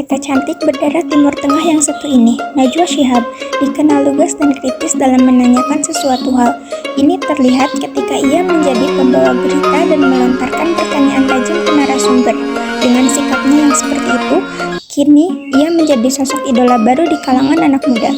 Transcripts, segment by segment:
wanita cantik berdarah Timur Tengah yang satu ini, Najwa Shihab, dikenal lugas dan kritis dalam menanyakan sesuatu hal. Ini terlihat ketika ia menjadi pembawa berita dan melontarkan pertanyaan tajam ke narasumber. Dengan sikapnya yang seperti itu, kini ia menjadi sosok idola baru di kalangan anak muda.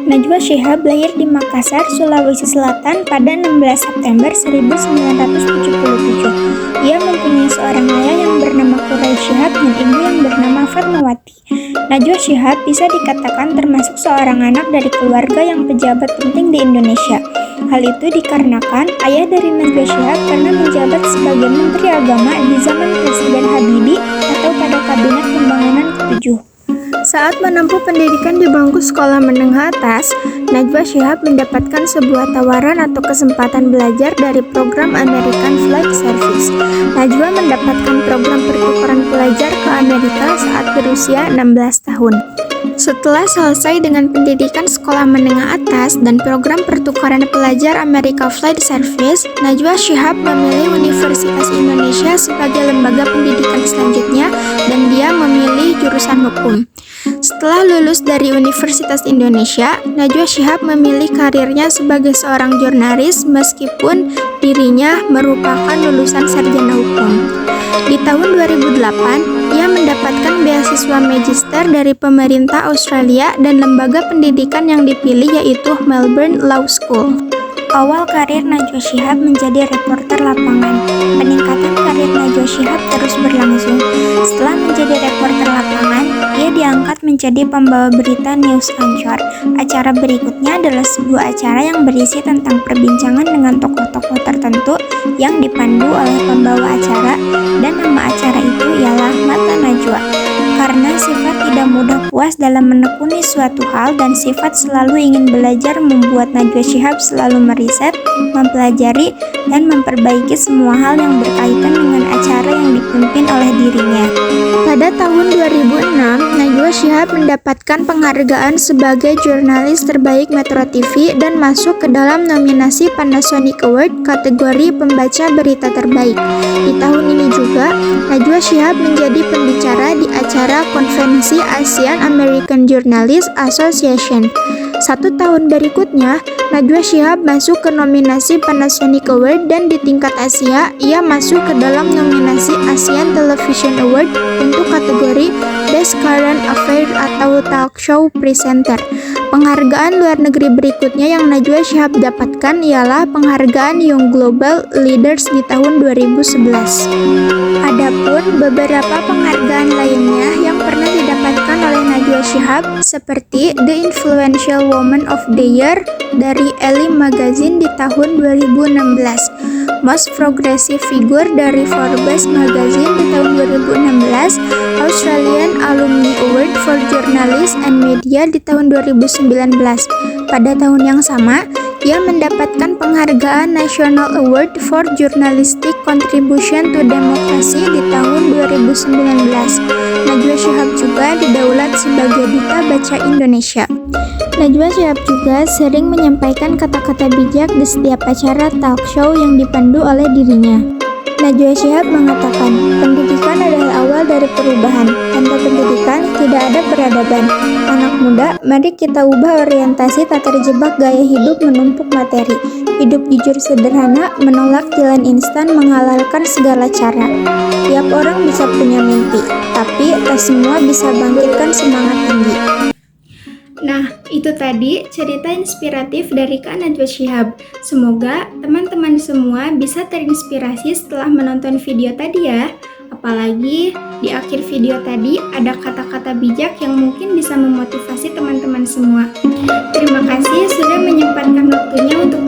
Najwa Shihab lahir di Makassar, Sulawesi Selatan pada 16 September 1977. Ia mempunyai seorang ayah yang bernama Quraish Shihab dan ibu yang bernama Fatmawati. Najwa Shihab bisa dikatakan termasuk seorang anak dari keluarga yang pejabat penting di Indonesia. Hal itu dikarenakan ayah dari Najwa Shihab pernah menjabat sebagai Menteri Agama di zaman Presiden Habibie atau pada Kabinet Pembangunan ke-7. Saat menempuh pendidikan di bangku sekolah menengah atas, Najwa Shihab mendapatkan sebuah tawaran atau kesempatan belajar dari program American Flight Service. Najwa mendapatkan program pertukaran pelajar ke Amerika saat berusia 16 tahun. Setelah selesai dengan pendidikan sekolah menengah atas dan program pertukaran pelajar America Flight Service, Najwa Shihab memilih Universitas Indonesia sebagai lembaga pendidikan selanjutnya dan dia memilih jurusan hukum. Setelah lulus dari Universitas Indonesia, Najwa Shihab memilih karirnya sebagai seorang jurnalis meskipun dirinya merupakan lulusan sarjana hukum. Di tahun 2008, ia mendapatkan beasiswa magister dari pemerintah Australia dan lembaga pendidikan yang dipilih yaitu Melbourne Law School. Awal karir Najwa Shihab menjadi reporter lapangan. Peningkatan karir Najwa Shihab terus berlangsung. Setelah menjadi reporter lapangan, ia diangkat menjadi pembawa berita news anchor. Acara berikutnya adalah sebuah acara yang berisi tentang perbincangan dengan tokoh-tokoh tertentu yang dipandu oleh pembawa acara, dan nama acara itu ialah Mata Najwa. Karena sifat tidak mudah puas dalam menekuni suatu hal dan sifat selalu ingin belajar membuat Najwa Shihab selalu meriset, mempelajari, dan memperbaiki semua hal yang berkaitan dengan acara yang dipimpin oleh dirinya. Pada tahun 2006, Najwa Shihab mendapatkan penghargaan sebagai jurnalis terbaik Metro TV dan masuk ke dalam nominasi Panasonic Award kategori pembaca berita terbaik. Di tahun ini juga, Najwa Shihab menjadi pembicara di acara konvensi Asian American Journalists Association. 1 tahun berikutnya, Najwa Shihab masuk ke nominasi Panasonic Award dan di tingkat Asia, ia masuk ke dalam nominasi Asian Television Award untuk kategori Best Current Affairs atau Talk Show Presenter. Penghargaan luar negeri berikutnya yang Najwa Shihab dapatkan ialah penghargaan Young Global Leaders di tahun 2011. Adapun beberapa penghargaan lainnya yang pernah didapatkan oleh Najwa Shihab seperti The Influential Woman of the Year dari Elle Magazine di tahun 2016, Most Progressive Figure dari Forbes Magazine di tahun 2016, Australian Alumni Award for Journalists and Media di tahun 2019. Pada tahun yang sama, ia mendapatkan penghargaan National Award for Journalistic Contribution to Democracy di tahun 2019. Najwa Shihab juga didaulat sebagai Duta Baca Indonesia. Najwa Shihab juga sering menyampaikan kata-kata bijak di setiap acara talk show yang dipandu oleh dirinya. Najwa Shihab mengatakan, pendidikan adalah awal dari perubahan. Tanpa pendidikan, tidak ada peradaban. Anak muda, mari kita ubah orientasi tak terjebak gaya hidup menumpuk materi. Hidup jujur sederhana, menolak jalan instan, menghalalkan segala cara. Tiap orang bisa punya mimpi, tapi tak semua bisa bangkitkan semangat tinggi. Nah, itu tadi cerita inspiratif dari Kak Najwa Shihab. Semoga teman-teman semua bisa terinspirasi setelah menonton video tadi ya. Apalagi di akhir video tadi ada kata-kata bijak yang mungkin bisa memotivasi teman-teman semua. Terima kasih sudah menyempatkan waktunya untuk